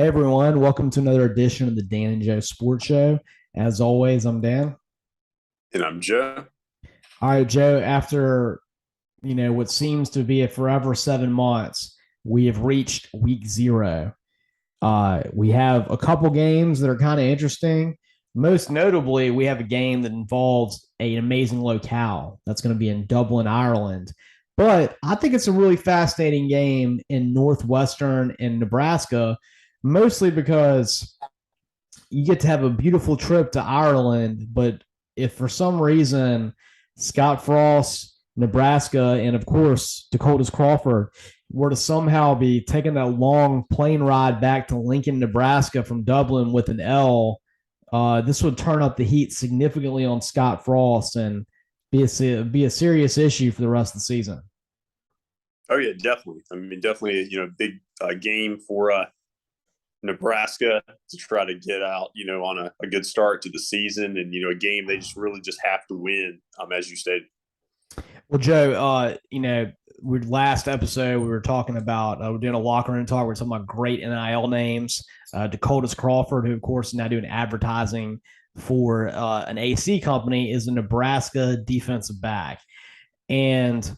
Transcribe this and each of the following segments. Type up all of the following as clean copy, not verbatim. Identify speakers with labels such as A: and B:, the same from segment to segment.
A: Hey everyone, welcome to another edition of the Dan and Joe Sports Show. As always, I'm Dan.
B: And I'm Joe.
A: All right, Joe, after what seems to be a forever 7 months, we have reached week zero. We have a couple games that are kind of interesting. Most notably, we have a game that involves an amazing locale that's going to be in Dublin, Ireland. But I think it's a really fascinating game in Northwestern and Nebraska, mostly because you get to have a beautiful trip to Ireland, but if for some reason Scott Frost, Nebraska, and of course Dakota's Crawford were to somehow be taking that long plane ride back to Lincoln, Nebraska from Dublin with an L, this would turn up the heat significantly on Scott Frost and be a serious issue for the rest of the season.
B: Oh yeah, definitely. I mean, definitely, big game for Nebraska to try to get out, on a good start to the season, and a game they just really just have to win, as you stated.
A: Well, Joe, last episode we were talking about we're doing a locker room talk. We're talking about great NIL names. Dakota's Crawford, who of course is now doing advertising for an AC company, is a Nebraska defensive back, and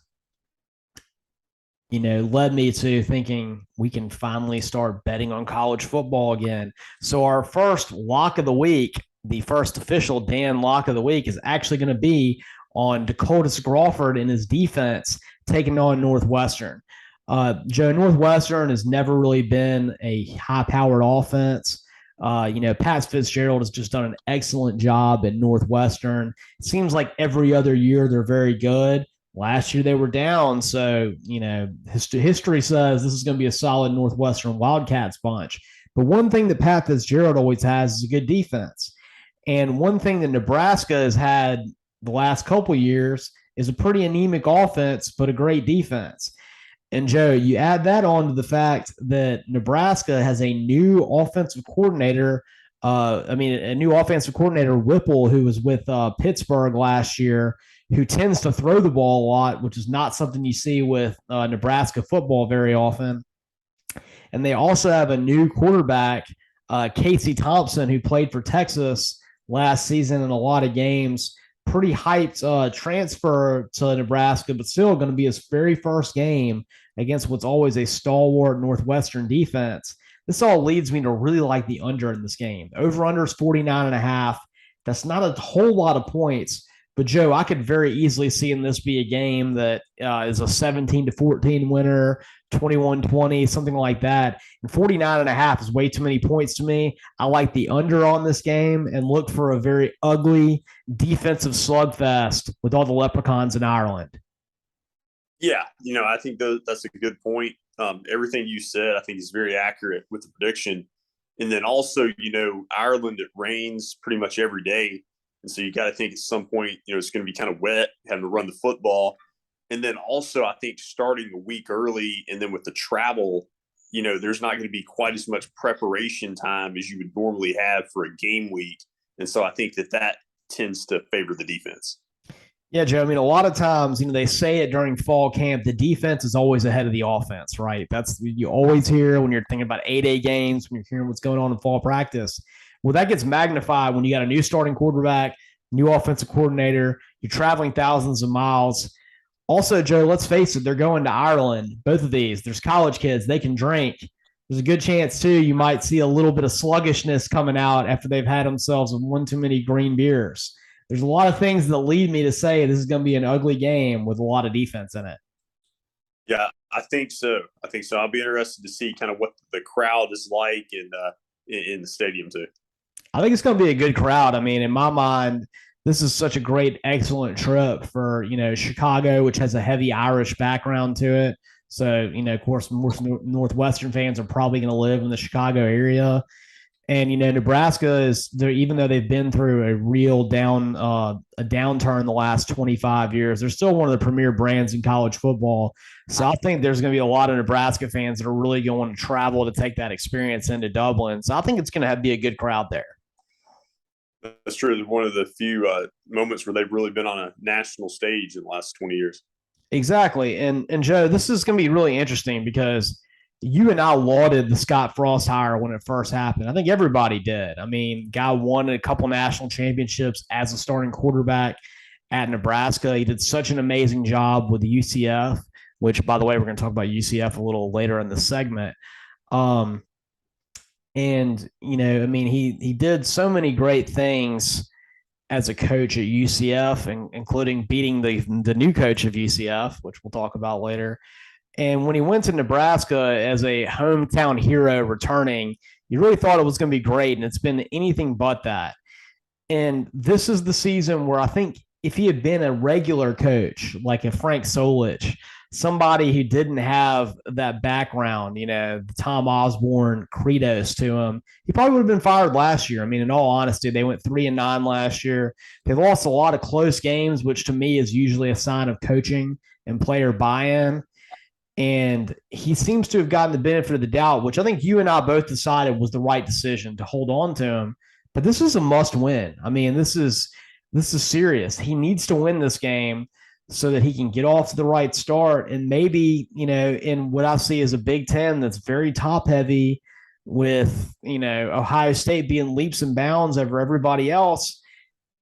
A: led me to thinking we can finally start betting on college football again. So our first lock of the week, the first official Dan lock of the week, is actually going to be on Dakota's Crawford and his defense taking on Northwestern. Joe, Northwestern has never really been a high-powered offense. Pat Fitzgerald has just done an excellent job at Northwestern. It seems like every other year they're very good. Last year they were down, so history says this is going to be a solid Northwestern Wildcats bunch. But one thing that Pat Fitzgerald always has is a good defense, and one thing that Nebraska has had the last couple of years is a pretty anemic offense, but a great defense. And Joe, you add that on to the fact that Nebraska has a new offensive coordinator. A new offensive coordinator, Whipple, who was with Pittsburgh last year, who tends to throw the ball a lot, which is not something you see with Nebraska football very often. And they also have a new quarterback, Casey Thompson, who played for Texas last season in a lot of games. Pretty hyped transfer to Nebraska, but still going to be his very first game against what's always a stalwart Northwestern defense. This all leads me to really like the under in this game. Over under is 49.5. That's not a whole lot of points. But Joe, I could very easily see in this be a game that is a 17-14 winner, 21-20, something like that. And 49.5 is way too many points to me. I like the under on this game and look for a very ugly defensive slugfest with all the leprechauns in Ireland.
B: Yeah, I think that's a good point. Everything you said, I think, is very accurate with the prediction. And then also, Ireland, it rains pretty much every day. And so you got to think at some point, it's going to be kind of wet, having to run the football. And then also, I think starting a week early and then with the travel, there's not going to be quite as much preparation time as you would normally have for a game week. And so I think that tends to favor the defense.
A: Yeah, Joe. I mean, a lot of times, they say it during fall camp, the defense is always ahead of the offense, right? That's you always hear when you're thinking about 8A games, when you're hearing what's going on in fall practice. Well, that gets magnified when you got a new starting quarterback, new offensive coordinator, you're traveling thousands of miles. Also, Joe, let's face it, they're going to Ireland, both of these. There's college kids, they can drink. There's a good chance, too, you might see a little bit of sluggishness coming out after they've had themselves one too many green beers. There's a lot of things that lead me to say this is going to be an ugly game with a lot of defense in it.
B: Yeah, I think so. I'll be interested to see kind of what the crowd is like in the stadium, too.
A: I think it's going to be a good crowd. I mean, in my mind, this is such a great, excellent trip for, Chicago, which has a heavy Irish background to it. So, of course, most Northwestern fans are probably going to live in the Chicago area. And, Nebraska is there, even though they've been through a real downturn the last 25 years, they're still one of the premier brands in college football. So I think there's going to be a lot of Nebraska fans that are really going to travel to take that experience into Dublin. So I think it's going to be a good crowd there.
B: That's true. It's one of the few moments where they've really been on a national stage in the last 20 years.
A: Exactly. And Joe, this is going to be really interesting because, you and I lauded the Scott Frost hire when it first happened. I think everybody did. I mean, guy won a couple national championships as a starting quarterback at Nebraska. He did such an amazing job with the UCF, which, by the way, we're going to talk about UCF a little later in the segment. Um, and I mean, he did so many great things as a coach at UCF, and including beating the new coach of UCF, which we'll talk about later. And when he went to Nebraska as a hometown hero returning, you really thought it was going to be great, and it's been anything but that. And this is the season where I think if he had been a regular coach, like a Frank Solich, somebody who didn't have that background, the Tom Osborne credos to him, he probably would have been fired last year. I mean, in all honesty, they went 3-9 last year. They lost a lot of close games, which to me is usually a sign of coaching and player buy-in. And he seems to have gotten the benefit of the doubt, which I think you and I both decided was the right decision to hold on to him. But this is a must win. I mean, this is serious. He needs to win this game so that he can get off to the right start. And maybe, in what I see as a Big Ten that's very top heavy, with, Ohio State being leaps and bounds over everybody else.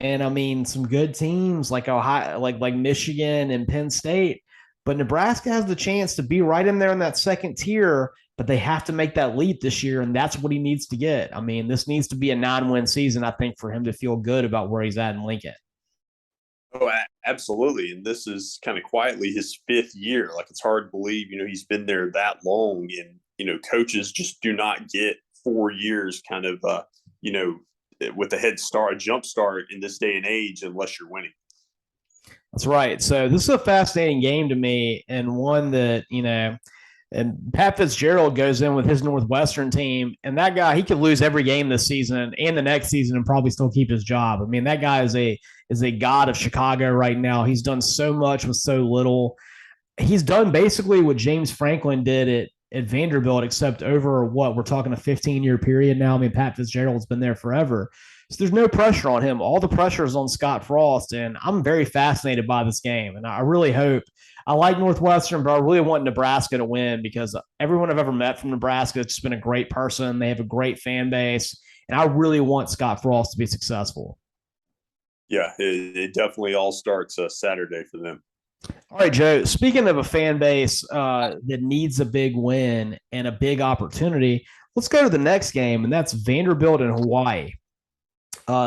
A: And I mean, some good teams like Ohio, like Michigan and Penn State. But Nebraska has the chance to be right in there in that second tier, but they have to make that leap this year, and that's what he needs to get. I mean, this needs to be a 9-win season, I think, for him to feel good about where he's at in Lincoln.
B: Oh, absolutely. And this is kind of quietly his 5th year. Like, it's hard to believe, he's been there that long. And, coaches just do not get 4 years kind of, with a head start, a jump start in this day and age, unless you're winning.
A: That's right. So this is a fascinating game to me, and one that, and Pat Fitzgerald goes in with his Northwestern team, and that guy, he could lose every game this season and the next season and probably still keep his job. I mean, that guy is a god of Chicago right now. He's done so much with so little. He's done basically what James Franklin did at Vanderbilt, except over what we're talking a 15-year period now. I mean, Pat Fitzgerald's been there forever. So there's no pressure on him. All the pressure is on Scott Frost, and I'm very fascinated by this game. And I really hope – I like Northwestern, but I really want Nebraska to win, because everyone I've ever met from Nebraska has just been a great person. They have a great fan base, and I really want Scott Frost to be successful.
B: Yeah, it definitely all starts Saturday for them.
A: All right, Joe, speaking of a fan base that needs a big win and a big opportunity, let's go to the next game, and that's Vanderbilt and Hawaii.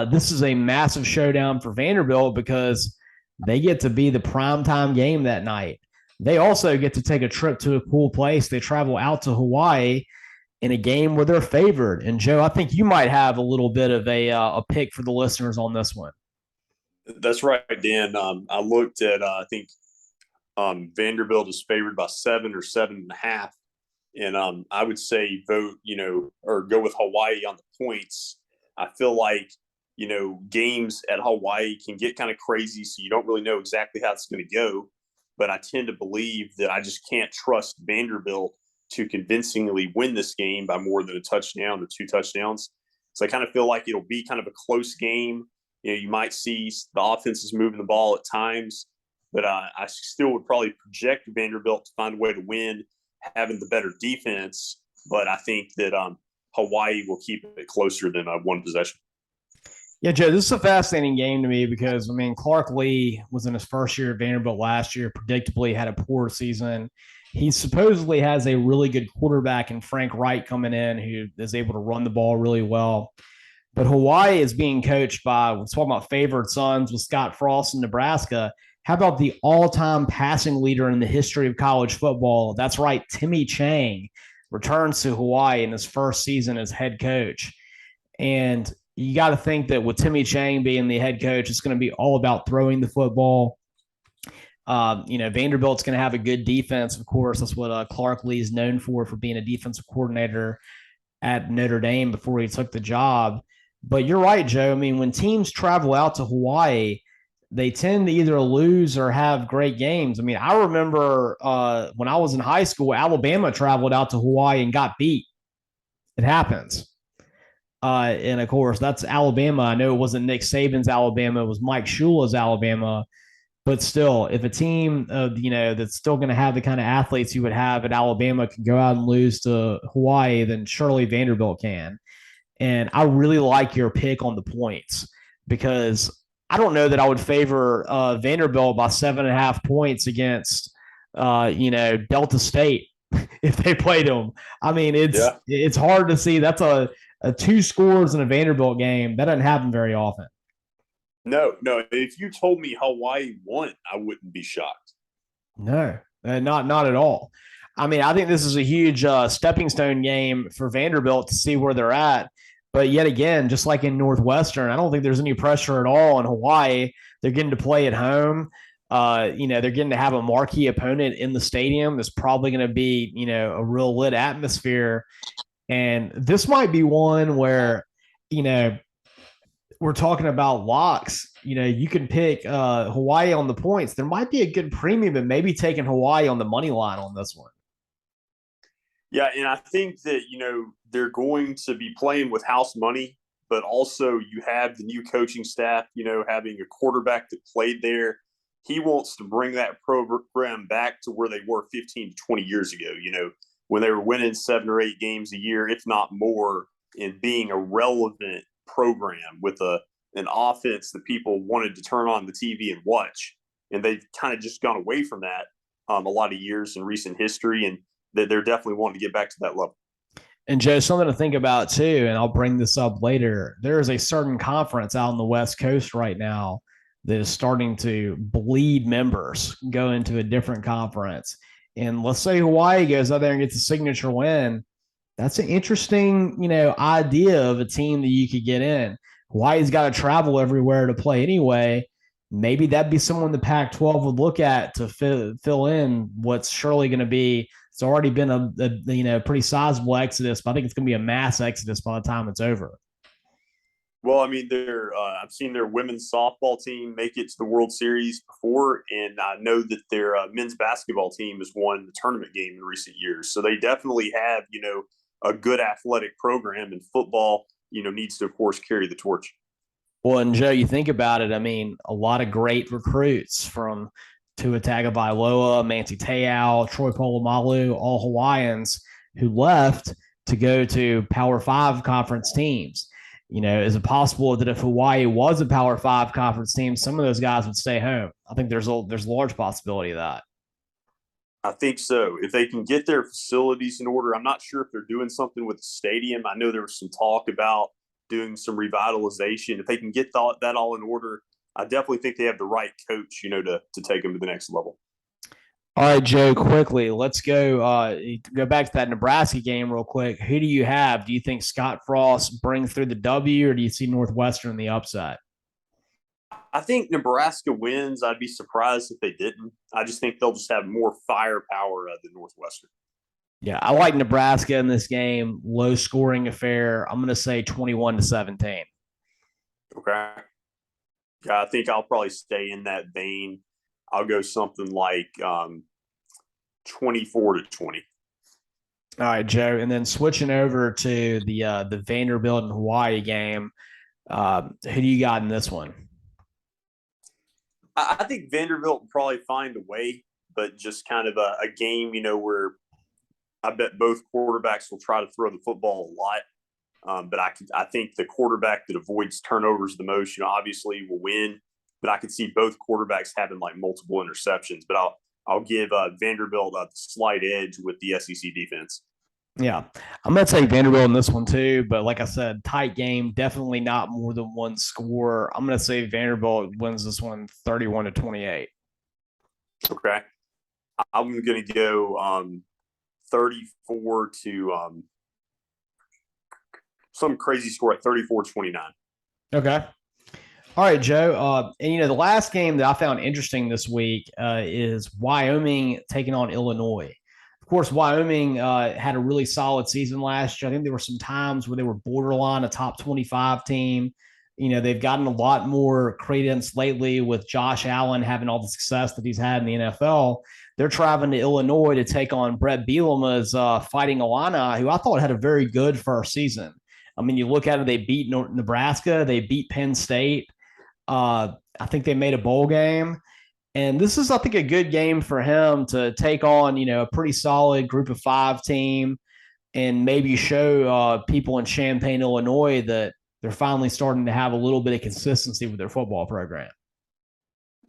A: This is a massive showdown for Vanderbilt because they get to be the primetime game that night. They also get to take a trip to a cool place. They travel out to Hawaii in a game where they're favored. And, Joe, I think you might have a little bit of a pick for the listeners on this one.
B: That's right, Dan. I looked at, I think Vanderbilt is favored by 7 or 7.5. And I would say vote, or go with Hawaii on the points. I feel like, games at Hawaii can get kind of crazy, so you don't really know exactly how it's going to go. But I tend to believe that I just can't trust Vanderbilt to convincingly win this game by more than a touchdown or 2 touchdowns. So I kind of feel like it'll be kind of a close game. You might see the offenses moving the ball at times, but I still would probably project Vanderbilt to find a way to win, having the better defense. But I think that Hawaii will keep it closer than 1 possession.
A: Yeah, Joe, this is a fascinating game to me because, I mean, Clark Lee was in his first year at Vanderbilt last year, predictably had a poor season. He supposedly has a really good quarterback in Frank Wright coming in, who is able to run the ball really well. But Hawaii is being coached by, we're talking about favored sons with Scott Frost in Nebraska. How about the all-time passing leader in the history of college football? That's right, Timmy Chang returns to Hawaii in his first season as head coach. And you got to think that with Timmy Chang being the head coach, it's going to be all about throwing the football. Vanderbilt's going to have a good defense, of course. That's what Clark Lee is known for being a defensive coordinator at Notre Dame before he took the job. But you're right, Joe. I mean, when teams travel out to Hawaii, they tend to either lose or have great games. I mean, I remember when I was in high school, Alabama traveled out to Hawaii and got beat. It happens. And, of course, that's Alabama. I know it wasn't Nick Saban's Alabama. It was Mike Shula's Alabama. But still, if a team, that's still going to have the kind of athletes you would have at Alabama can go out and lose to Hawaii, then surely Vanderbilt can. And I really like your pick on the points because I don't know that I would favor Vanderbilt by 7.5 points against, Delta State if they played them. I mean, it's hard to see. That's a two scores in a Vanderbilt game. That doesn't happen very often.
B: No, no. If you told me Hawaii won, I wouldn't be shocked.
A: No, not at all. I mean, I think this is a huge stepping stone game for Vanderbilt to see where they're at. But yet again, just like in Northwestern, I don't think there's any pressure at all in Hawaii. They're getting to play at home. They're getting to have a marquee opponent in the stadium. There's probably going to be, a real lit atmosphere. And this might be one where, we're talking about locks. You can pick Hawaii on the points. There might be a good premium and maybe taking Hawaii on the money line on this one.
B: Yeah, and I think that, they're going to be playing with house money, but also you have the new coaching staff, having a quarterback that played there. He wants to bring that program back to where they were 15 to 20 years ago, when they were winning 7 or 8 games a year, if not more, and being a relevant program with an offense that people wanted to turn on the TV and watch. And they've kind of just gone away from that a lot of years in recent history, and they're definitely wanting to get back to that level.
A: And Joe, something to think about too, and I'll bring this up later. There is a certain conference out on the West Coast right now that is starting to bleed members, go into a different conference. And let's say Hawaii goes out there and gets a signature win. That's an interesting, idea of a team that you could get in. Hawaii's got to travel everywhere to play anyway. Maybe that'd be someone the Pac-12 would look at to fill in what's surely going to be. It's already been a pretty sizable exodus, but I think it's going to be a mass exodus by the time it's over.
B: Well, I mean, I've seen their women's softball team make it to the World Series before, and I know that their men's basketball team has won the tournament game in recent years. So they definitely have, a good athletic program, and football, needs to, of course, carry the torch.
A: Well, and Joe, you think about it. I mean, a lot of great recruits from Tua Tagovailoa, Manti Te'o, Troy Polamalu, all Hawaiians who left to go to Power 5 conference teams. Is it possible that if Hawaii was a Power 5 conference team, some of those guys would stay home? I think there's a large possibility of that.
B: I think so. If they can get their facilities in order, I'm not sure if they're doing something with the stadium. I know there was some talk about doing some revitalization. If they can get that all in order, I definitely think they have the right coach, to take them to the next level.
A: All right, Joe, quickly, let's go back to that Nebraska game real quick. Who do you have? Do you think Scott Frost brings through the W, or do you see Northwestern in the upside?
B: I think Nebraska wins. I'd be surprised if they didn't. I just think they'll just have more firepower than Northwestern.
A: Yeah, I like Nebraska in this game. Low scoring affair. I'm going to say 21-17.
B: Okay. Yeah, I think I'll probably stay in that vein. I'll go something like 24-20.
A: All right, Joe. And then switching over to the Vanderbilt and Hawaii game, who do you got in this one?
B: I think Vanderbilt will probably find a way, but just kind of a game, where I bet both quarterbacks will try to throw the football a lot. But I think the quarterback that avoids turnovers the most, obviously will win. But I could see both quarterbacks having like multiple interceptions. But I'll give Vanderbilt a slight edge with the SEC defense.
A: Yeah, I'm going to take Vanderbilt in this one too. But like I said, tight game, definitely not more than one score. I'm going to say Vanderbilt wins this one 31-28.
B: Okay. I'm going to go 34 to some crazy score at 34-29.
A: Okay. All right, Joe. And the last game that I found interesting this week is Wyoming taking on Illinois. Of course, Wyoming had a really solid season last year. I think there were some times where they were borderline a top 25 team. They've gotten a lot more credence lately with Josh Allen having all the success that he's had in the NFL. They're traveling to Illinois to take on Brett Bielema's Fighting Illini, who I thought had a very good first season. I mean, you look at it, they beat Nebraska, they beat Penn State. I think they made a bowl game. And this is, I think, a good game for him to take on, a pretty solid group of five team and maybe show people in Champaign, Illinois that they're finally starting to have a little bit of consistency with their football program.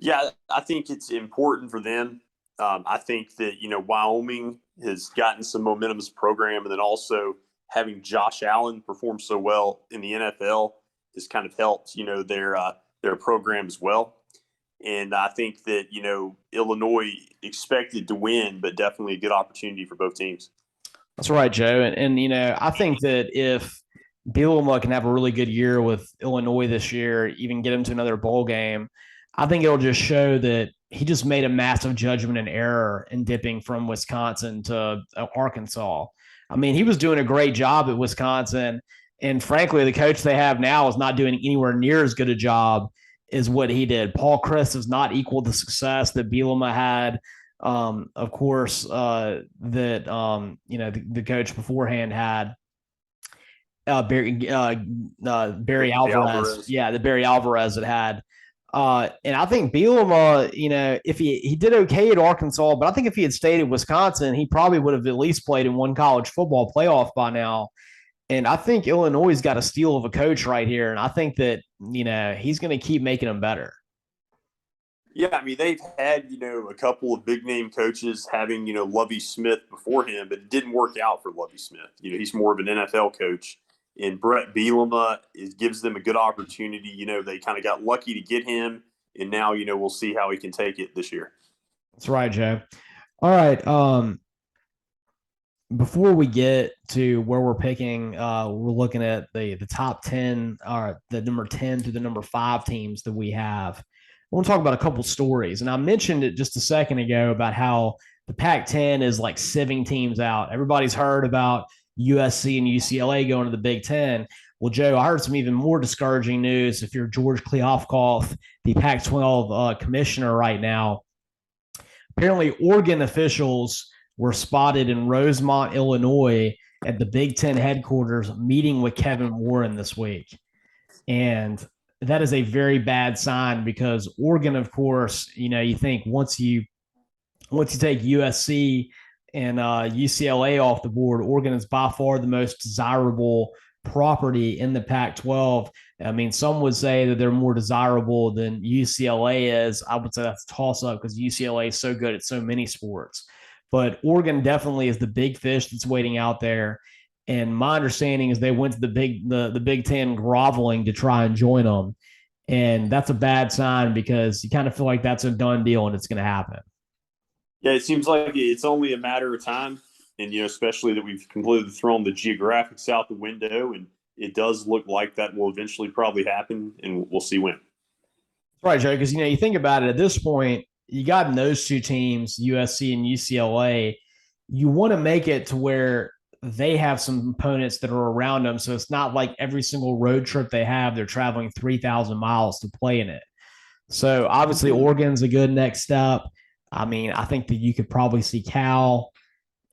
B: Yeah, I think it's important for them. I think that Wyoming has gotten some momentum as a program, and then also having Josh Allen perform so well in the NFL has kind of helped their program as well. And I think that Illinois expected to win, but definitely a good opportunity for both teams.
A: That's right, Joe. And I think that if Bielema can have a really good year with Illinois this year, even get him to another bowl game, I think it'll just show that he just made a massive judgment and error in dipping from Wisconsin to Arkansas. I mean, he was doing a great job at Wisconsin. And frankly, the coach they have now is not doing anywhere near as good a job as what he did. Paul Chryst has not equaled the success that Bielema had. Of course, the coach beforehand had Barry Alvarez. Yeah, the Barry Alvarez that had. And I think Bielema, if he did okay at Arkansas, but I think if he had stayed at Wisconsin, he probably would have at least played in one college football playoff by now. And I think Illinois has got a steal of a coach right here. And I think that, he's going to keep making them better.
B: Yeah, I mean, they've had, a couple of big name coaches having, Lovie Smith before him, but it didn't work out for Lovie Smith. He's more of an NFL coach. And Brett Bielema gives them a good opportunity. They kind of got lucky to get him. And now, we'll see how he can take it this year.
A: That's right, Joe. All right. Before we get to where we're picking, we're looking at the top 10, or the number 10 to the number 5 teams that we have. I want to talk about a couple stories. And I mentioned it just a second ago about how the Pac-10 is like sieving teams out. Everybody's heard about USC and UCLA going to the Big Ten. Well, Joe, I heard some even more discouraging news. If you're George Kliavkoff, the Pac-12 commissioner right now, apparently Oregon officials were spotted in Rosemont, Illinois at the Big Ten headquarters meeting with Kevin Warren this week. And that is a very bad sign because Oregon, of course, you think once you take USC and UCLA off the board, Oregon is by far the most desirable property in the Pac-12. I mean, some would say that they're more desirable than UCLA is. I would say that's a toss-up because UCLA is so good at so many sports. But Oregon definitely is the big fish that's waiting out there. And my understanding is they went to the Big Ten groveling to try and join them. And that's a bad sign because you kind of feel like that's a done deal and it's going to happen.
B: Yeah, it seems like it's only a matter of time. And, especially that we've completely thrown the geographics out the window. And it does look like that will eventually probably happen. And we'll see when.
A: That's right, Joe, because, you think about it at this point, you got in those two teams, USC and UCLA, you want to make it to where they have some opponents that are around them. So it's not like every single road trip they have, they're traveling 3,000 miles to play in it. So obviously Oregon's a good next step. I mean, I think that you could probably see Cal.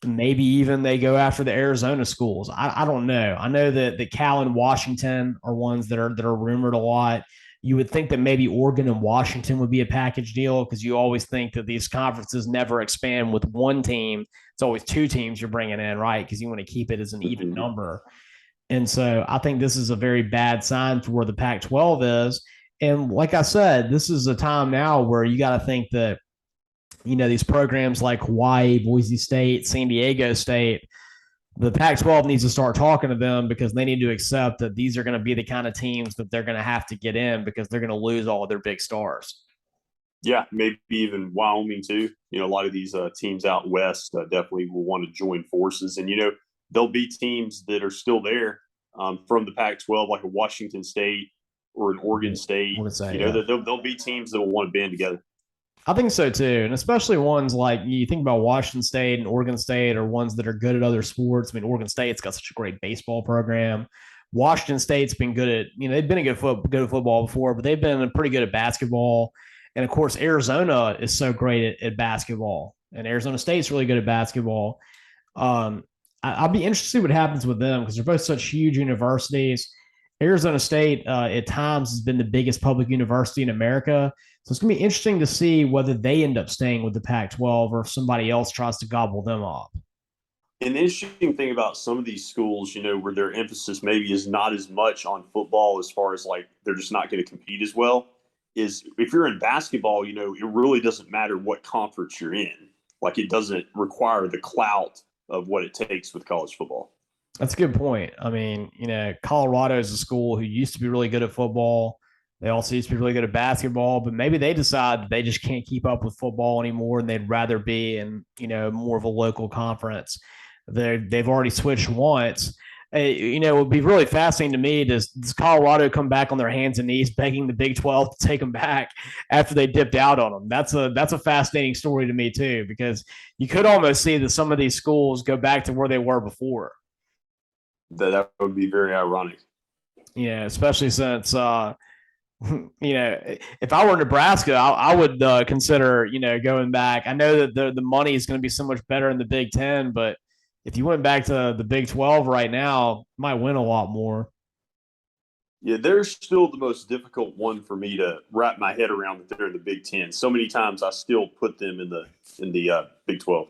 A: Maybe even they go after the Arizona schools. I don't know. I know that Cal and Washington are ones that are rumored a lot. You would think that maybe Oregon and Washington would be a package deal because you always think that these conferences never expand with one team. It's always two teams you're bringing in, right? Because you want to keep it as an even number. And so I think this is a very bad sign for where the Pac-12 is. And like I said, this is a time now where you got to think that, these programs like Hawaii, Boise State, San Diego State, the Pac-12 needs to start talking to them because they need to accept that these are going to be the kind of teams that they're going to have to get in because they're going to lose all of their big stars.
B: Yeah, maybe even Wyoming too. A lot of these teams out west definitely will want to join forces. And, there'll be teams that are still there from the Pac-12, like a Washington State or an Oregon State. There'll be teams that will want to band together.
A: I think so too. And especially ones like you think about Washington State and Oregon State are ones that are good at other sports. I mean, Oregon State's got such a great baseball program. Washington State's been good at, they've been good at football before, but they've been pretty good at basketball. And of course, Arizona is so great at basketball. And Arizona State's really good at basketball. I'll be interested to see what happens with them because they're both such huge universities. Arizona State at times has been the biggest public university in America. So it's going to be interesting to see whether they end up staying with the Pac-12 or if somebody else tries to gobble them up.
B: And the interesting thing about some of these schools, where their emphasis maybe is not as much on football as far as like they're just not going to compete as well, is if you're in basketball, it really doesn't matter what conference you're in. Like it doesn't require the clout of what it takes with college football.
A: That's a good point. I mean, Colorado is a school who used to be really good at football. They also used to be really good at basketball, but maybe they decide that they just can't keep up with football anymore and they'd rather be in, more of a local conference. They've already switched once. It would be really fascinating to me. Does Colorado come back on their hands and knees begging the Big 12 to take them back after they dipped out on them? That's a fascinating story to me too, because you could almost see that some of these schools go back to where they were before.
B: That would be very ironic.
A: Yeah, especially since if I were Nebraska, I would consider going back. I know that the money is going to be so much better in the Big Ten, but if you went back to the Big 12 right now, you might win a lot more.
B: Yeah, they're still the most difficult one for me to wrap my head around that they're in the Big Ten. So many times I still put them in the Big 12.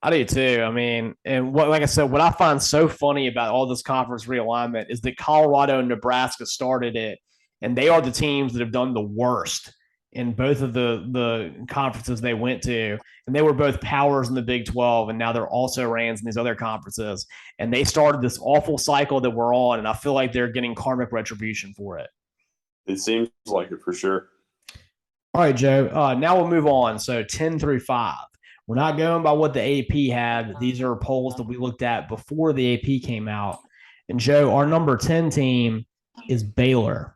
A: I do too. I mean, and like I said, what I find so funny about all this conference realignment is that Colorado and Nebraska started it, and they are the teams that have done the worst in both of the conferences they went to. And they were both powers in the Big 12, and now they're also rans in these other conferences. And they started this awful cycle that we're on, and I feel like they're getting karmic retribution for it.
B: It seems like it for sure.
A: All right, Joe. Now we'll move on. So 10 through 5. We're not going by what the AP had. These are polls that we looked at before the AP came out. And Joe, our number 10 team is Baylor.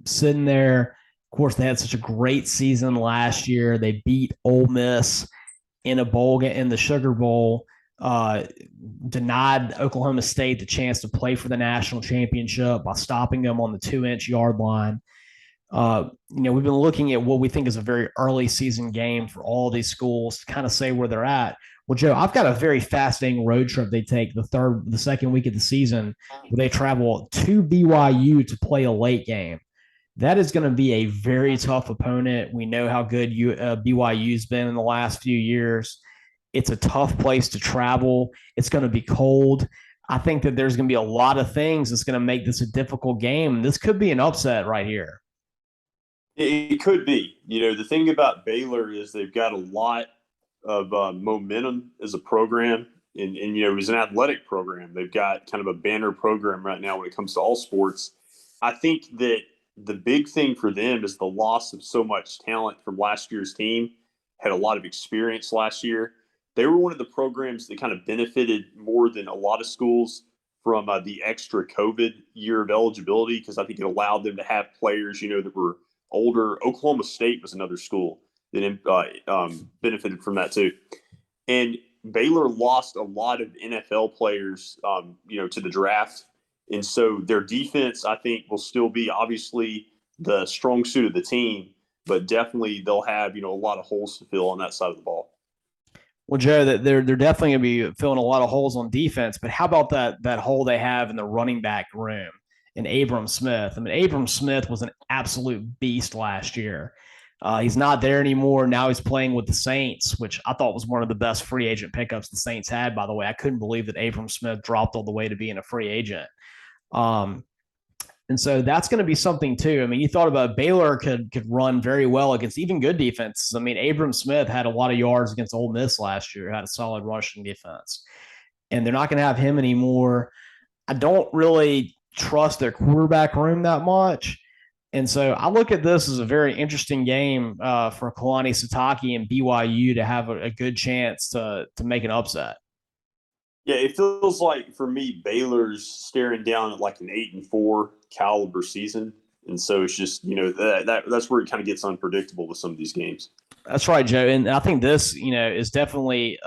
A: Sitting there, of course, they had such a great season last year. They beat Ole Miss in a bowl in the Sugar Bowl. Denied Oklahoma State the chance to play for the national championship by stopping them on the 2-inch yard line. We've been looking at what we think is a very early season game for all these schools to kind of say where they're at. Well, Joe, I've got a very fascinating road trip they take the second week of the season where they travel to BYU to play a late game. That is going to be a very tough opponent. We know how good BYU's been in the last few years. It's a tough place to travel. It's going to be cold. I think that there's going to be a lot of things that's going to make this a difficult game. This could be an upset right here.
B: It could be. The thing about Baylor is they've got a lot of momentum as a program. And it was an athletic program. They've got kind of a banner program right now when it comes to all sports. I think that the big thing for them is the loss of so much talent from last year's team. Had a lot of experience last year. They were one of the programs that kind of benefited more than a lot of schools from the extra COVID year of eligibility, because I think it allowed them to have players, that were older. Oklahoma State was another school that benefited from that too. And Baylor lost a lot of NFL players, to the draft. And so their defense, I think, will still be obviously the strong suit of the team, but definitely they'll have, a lot of holes to fill on that side of the ball.
A: Well, Joe, they're definitely going to be filling a lot of holes on defense, but how about that hole they have in the running back room in Abram Smith? I mean, Abram Smith was an absolute beast last year. He's not there anymore. Now he's playing with the Saints, which I thought was one of the best free agent pickups the Saints had, by the way. I couldn't believe that Abram Smith dropped all the way to being a free agent. And so that's going to be something too. I mean, you thought about Baylor could run very well against even good defenses. I mean, Abram Smith had a lot of yards against Ole Miss last year, had a solid rushing defense. And they're not going to have him anymore. I don't really trust their quarterback room that much. And so I look at this as a very interesting game for Kalani Sitake and BYU to have a good chance to make an upset.
B: Yeah, it feels like for me, Baylor's staring down at like an 8-4 caliber season. And so it's just, that's where it kind of gets unpredictable with some of these games.
A: That's right, Joe. And I think this, is definitely,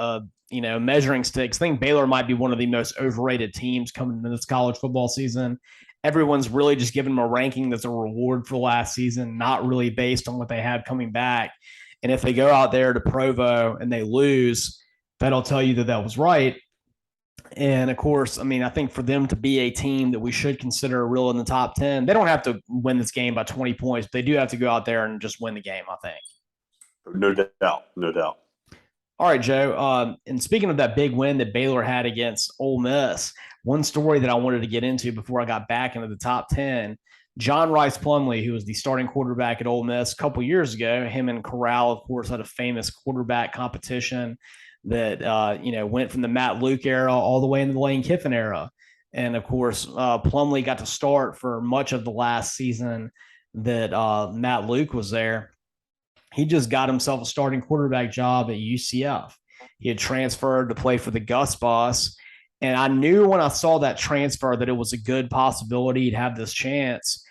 A: measuring sticks. I think Baylor might be one of the most overrated teams coming into this college football season. Everyone's really just giving them a ranking that's a reward for last season, not really based on what they have coming back. And if they go out there to Provo and they lose, that'll tell you that was right. And of course, I mean, I think for them to be a team that we should consider real in the top 10, they don't have to win this game by 20 points. But they do have to go out there and just win the game, I think.
B: No doubt, no doubt.
A: All right, Joe. And speaking of that big win that Baylor had against Ole Miss, one story that I wanted to get into before I got back into the top 10, John Rice Plumlee, who was the starting quarterback at Ole Miss a couple years ago, him and Corral, of course, had a famous quarterback competition that went from the Matt Luke era all the way into the Lane Kiffin era. And of course, Plumlee got to start for much of the last season that Matt Luke was there. He just got himself a starting quarterback job at UCF. He had transferred to play for the Gus Boss. And I knew when I saw that transfer that it was a good possibility to have this chance.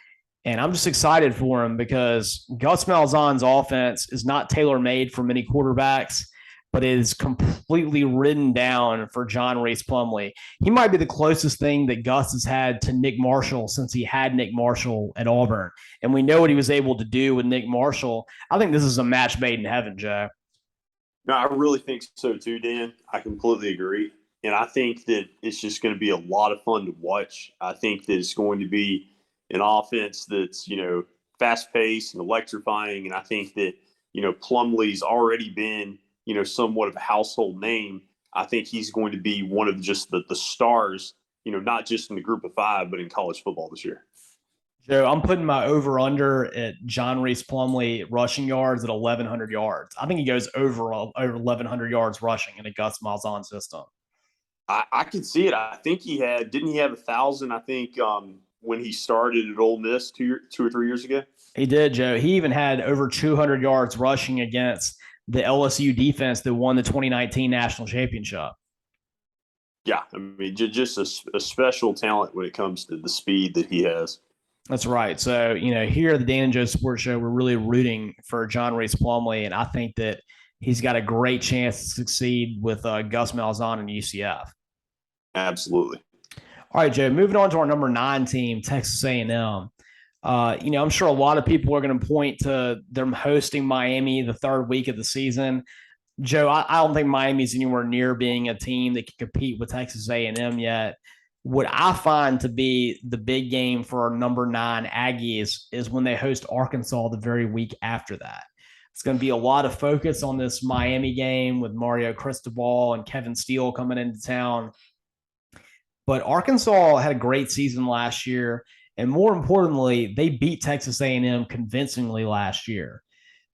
A: And I'm just excited for him because Gus Malzahn's offense is not tailor-made for many quarterbacks, but it is completely written down for John Rice Plumlee. He might be the closest thing that Gus has had to Nick Marshall since he had Nick Marshall at Auburn. And we know what he was able to do with Nick Marshall. I think this is a match made in heaven, Joe.
B: No, I really think so too, Dan. I completely agree. And I think that it's just going to be a lot of fun to watch. I think that it's going to be an offense that's, fast paced and electrifying. And I think that, Plumlee's already been, somewhat of a household name. I think he's going to be one of just the stars, not just in the group of five, but in college football this year.
A: Joe, I'm putting my over-under at John Rice Plumlee rushing yards at 1,100 yards. I think he goes over 1,100 yards rushing in a Gus Malzahn system.
B: I can see it. I think didn't he have 1,000, I think, when he started at Ole Miss two or 3 years ago?
A: He did, Joe. He even had over 200 yards rushing against the LSU defense that won the 2019 national championship.
B: Yeah, I mean, just a special talent when it comes to the speed that he has.
A: That's right. So, here at the Dan and Joe Sports Show, we're really rooting for John Rice Plumlee, and I think that he's got a great chance to succeed with Gus Malzahn and UCF.
B: Absolutely.
A: All right, Joe, moving on to our number 9 team, Texas A&M. I'm sure a lot of people are going to point to them hosting Miami the third week of the season. Joe, I don't think Miami's anywhere near being a team that can compete with Texas A&M yet. What I find to be the big game for our number 9 Aggies is when they host Arkansas the very week after that. It's going to be a lot of focus on this Miami game with Mario Cristobal and Kevin Steele coming into town. But Arkansas had a great season last year, and more importantly, they beat Texas A&M convincingly last year.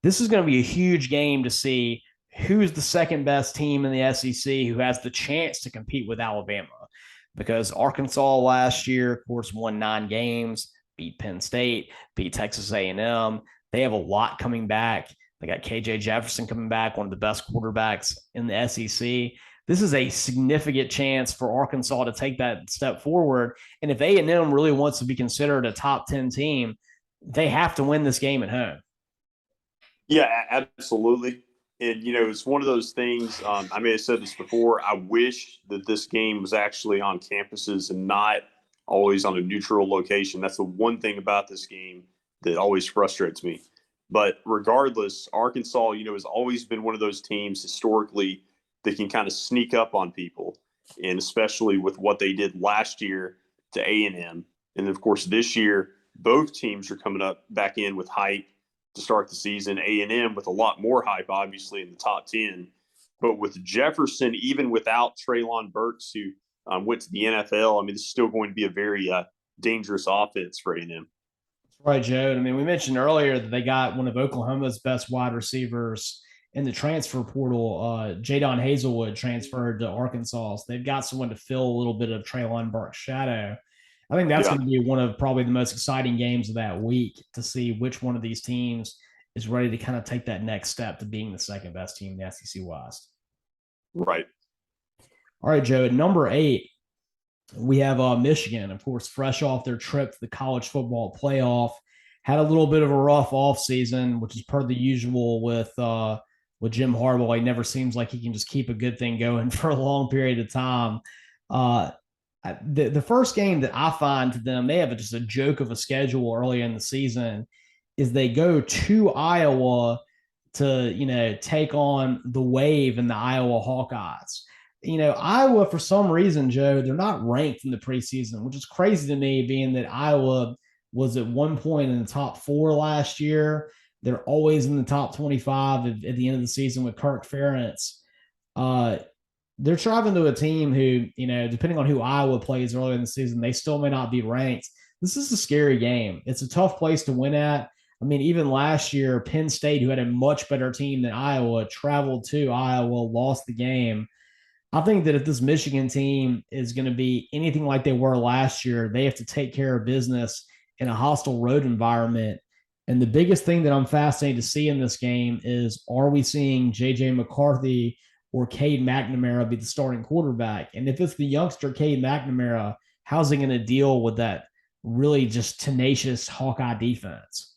A: This is going to be a huge game to see who's the second best team in the SEC who has the chance to compete with Alabama. Because Arkansas last year, of course, won 9 games, beat Penn State, beat Texas A&M. They have a lot coming back. They got KJ Jefferson coming back, one of the best quarterbacks in the SEC. This is a significant chance for Arkansas to take that step forward. And if A&M really wants to be considered a top 10 team, they have to win this game at home.
B: Yeah, absolutely. And, it's one of those things, I may have said this before, I wish that this game was actually on campuses and not always on a neutral location. That's the one thing about this game that always frustrates me. But regardless, Arkansas, has always been one of those teams historically that can kind of sneak up on people, and especially with what they did last year to A&M. And, of course, this year, both teams are coming up back in with hype to start the season. A&M with a lot more hype, obviously, in the top 10. But with Jefferson, even without Treylon Burks, who went to the NFL, I mean, this is still going to be a very dangerous offense for A&M.
A: Right, Joe. I mean, we mentioned earlier that they got one of Oklahoma's best wide receivers in the transfer portal. Jadon Hazelwood transferred to Arkansas. So they've got someone to fill a little bit of Treylon Burks' shadow. I think that's going to be one of probably the most exciting games of that week to see which one of these teams is ready to kind of take that next step to being the second best team in the SEC West.
B: Right.
A: All right, Joe. At number 8, we have Michigan, of course, fresh off their trip to the college football playoff. Had a little bit of a rough offseason, which is per the usual with Jim Harbaugh. He never seems like he can just keep a good thing going for a long period of time. The first game that I find to them, they have just a joke of a schedule early in the season, is they go to Iowa to, take on the Wave and the Iowa Hawkeyes. Iowa, for some reason, Joe, they're not ranked in the preseason, which is crazy to me, being that Iowa was at one point in the top four last year. They're always in the top 25 at the end of the season with Kirk Ferentz. Uh, they're traveling to a team who, depending on who Iowa plays earlier in the season, they still may not be ranked. This is a scary game. It's a tough place to win at. I mean, even last year, Penn State, who had a much better team than Iowa, traveled to Iowa, lost the game. I think that if this Michigan team is going to be anything like they were last year, they have to take care of business in a hostile road environment. And the biggest thing that I'm fascinated to see in this game is, are we seeing JJ McCarthy or Cade McNamara be the starting quarterback? And if it's the youngster Cade McNamara, how's he going to deal with that really just tenacious Hawkeye defense?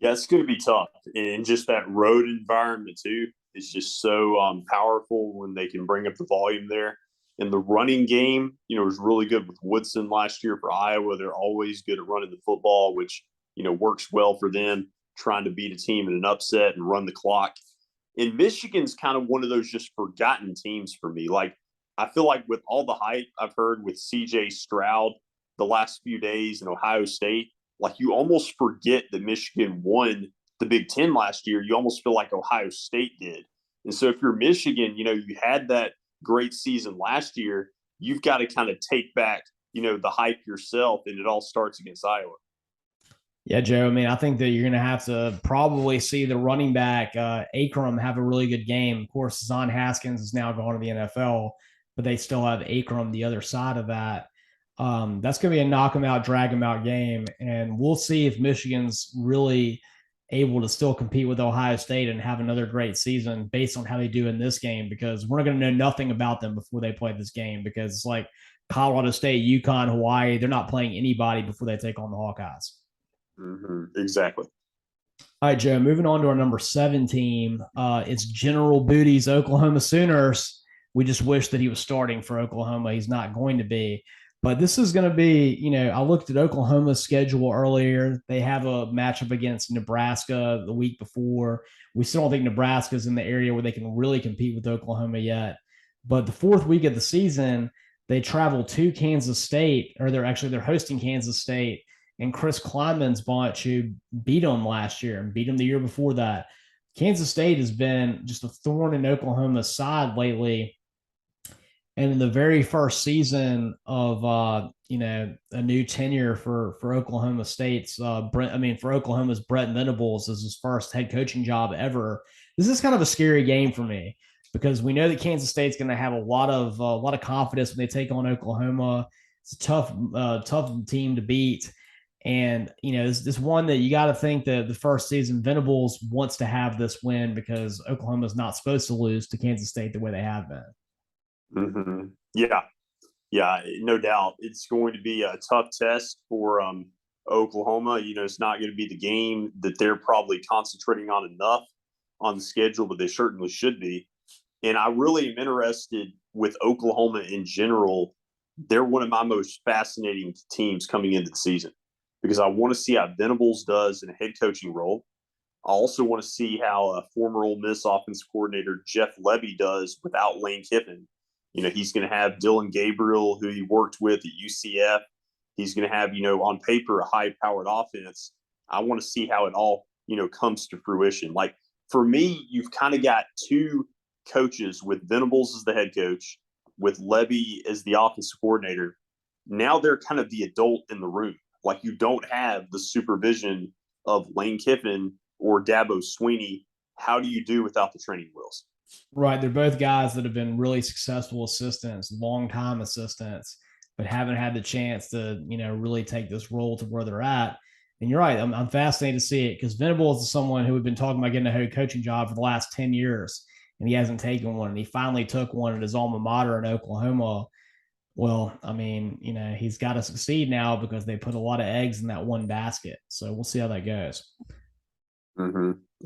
B: Yeah, it's going to be tough, and just that road environment too is just so powerful when they can bring up the volume there. And the running game, was really good with Woodson last year for Iowa. They're always good at running the football, which works well for them, trying to beat a team in an upset and run the clock. And Michigan's kind of one of those just forgotten teams for me. Like, I feel like with all the hype I've heard with CJ Stroud the last few days in Ohio State, like, you almost forget that Michigan won the Big Ten last year. You almost feel like Ohio State did. And so if you're Michigan, you had that great season last year. You've got to kind of take back, the hype yourself, and it all starts against Iowa.
A: Yeah, Joe. I mean, I think that you're going to have to probably see the running back Akram have a really good game. Of course, Zahn Haskins is now going to the NFL, but they still have Akram the other side of that. That's going to be a knock him out, drag him out game, and we'll see if Michigan's really able to still compete with Ohio State and have another great season based on how they do in this game. Because we're going to know nothing about them before they play this game. Because it's like Colorado State, UConn, Hawaii, they're not playing anybody before they take on the Hawkeyes.
B: Exactly.
A: All right, Joe, moving on to our number 7 team. It's General Booty's Oklahoma Sooners. We just wish that he was starting for Oklahoma. He's not going to be. But this is going to be, I looked at Oklahoma's schedule earlier. They have a matchup against Nebraska the week before. We still don't think Nebraska's in the area where they can really compete with Oklahoma yet. But the 4th week of the season, they travel to Kansas State, or they're hosting Kansas State, and Chris Kleinman's bunch, who beat them last year and beat them the year before that. Kansas State has been just a thorn in Oklahoma's side lately. And in the very first season of a new tenure for Oklahoma State's for Oklahoma's Brett Venables is his first head coaching job ever. This is kind of a scary game for me because we know that Kansas State's going to have a lot of confidence when they take on Oklahoma. It's a tough team to beat. And, this one that you got to think that the first season Venables wants to have this win because Oklahoma's not supposed to lose to Kansas State the way they have been.
B: Yeah, no doubt. It's going to be a tough test for Oklahoma. It's not going to be the game that they're probably concentrating on enough on the schedule, but they certainly should be. And I really am interested with Oklahoma in general. They're one of my most fascinating teams coming into the season because I want to see how Venables does in a head coaching role. I also want to see how former Ole Miss offensive coordinator Jeff Lebby does without Lane Kiffin. He's going to have Dylan Gabriel, who he worked with at UCF. He's going to have, on paper, a high-powered offense. I want to see how it all, comes to fruition. Like, for me, you've kind of got 2 coaches with Venables as the head coach, with Lebby as the offensive coordinator. Now they're kind of the adult in the room. Like, you don't have the supervision of Lane Kiffin or Dabo Sweeney. How do you do without the training wheels?
A: Right. They're both guys that have been really successful assistants, long-time assistants, but haven't had the chance to, really take this role to where they're at. And you're right. I'm fascinated to see it because Venables is someone who we've been talking about getting a head coaching job for the last 10 years, and he hasn't taken one. And he finally took one at his alma mater in Oklahoma. Well, I mean, he's got to succeed now because they put a lot of eggs in that one basket. So we'll see how that goes.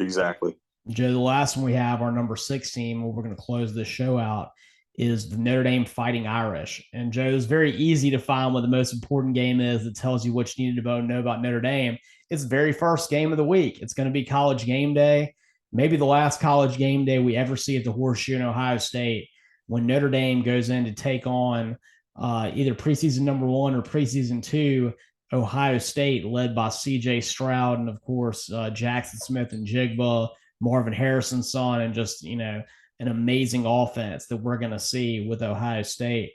B: Exactly.
A: Joe, the last one we have, our number 6 team, where we're going to close this show out, is the Notre Dame Fighting Irish. And Joe, it's very easy to find what the most important game is that tells you what you need to know about Notre Dame. It's the very first game of the week. It's going to be College Game Day, maybe the last College Game Day we ever see at the Horseshoe in Ohio State. when Notre Dame goes in to take on either preseason number 1 or preseason 2 Ohio State, led by C.J. Stroud and, of course, Jackson Smith and Jigba, Marvin Harrison's son, and just, an amazing offense that we're going to see with Ohio State.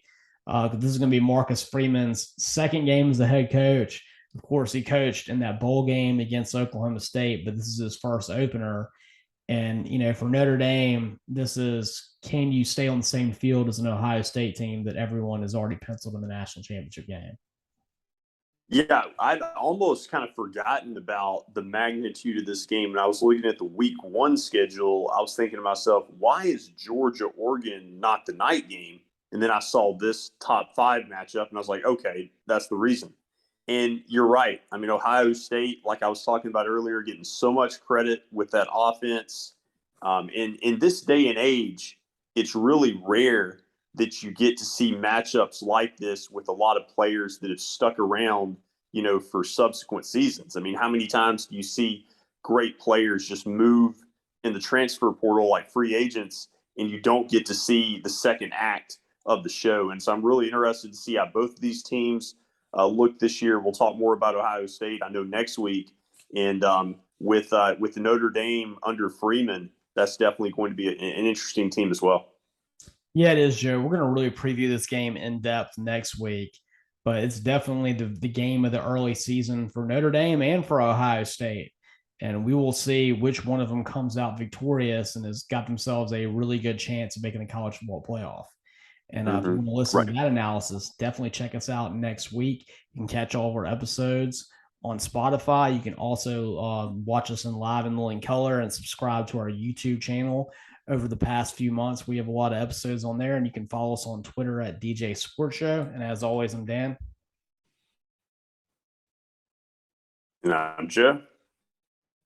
A: This is going to be Marcus Freeman's second game as the head coach. Of course, he coached in that bowl game against Oklahoma State, but this is his first opener. And, for Notre Dame, this is, can you stay on the same field as an Ohio State team that everyone has already penciled in the national championship game?
B: Yeah, I'd almost kind of forgotten about the magnitude of this game. And I was looking at the week 1 schedule. I was thinking to myself, why is Georgia Oregon not the night game? And then I saw this top 5 matchup, and I was like, okay, that's the reason. And you're right. I mean, Ohio State, like I was talking about earlier, getting so much credit with that offense. In this day and age, it's really rare that you get to see matchups like this with a lot of players that have stuck around, for subsequent seasons. I mean, how many times do you see great players just move in the transfer portal like free agents, and you don't get to see the second act of the show? And so I'm really interested to see how both of these teams look this year. We'll talk more about Ohio State, I know, next week. And with the Notre Dame under Freeman, that's definitely going to be an interesting team as well.
A: Yeah, it is, Joe. We're going to really preview this game in depth next week, but it's definitely the game of the early season for Notre Dame and for Ohio State. And we will see which one of them comes out victorious and has got themselves a really good chance of making the college football playoff. And if you want to listen to that analysis, definitely check us out next week. You can catch all of our episodes on Spotify. You can also watch us in live and living color and subscribe to our YouTube channel. Over the past few months, we have a lot of episodes on there, and you can follow us on Twitter at DJ Sports Show. And as always, I'm Dan.
B: And I'm Joe.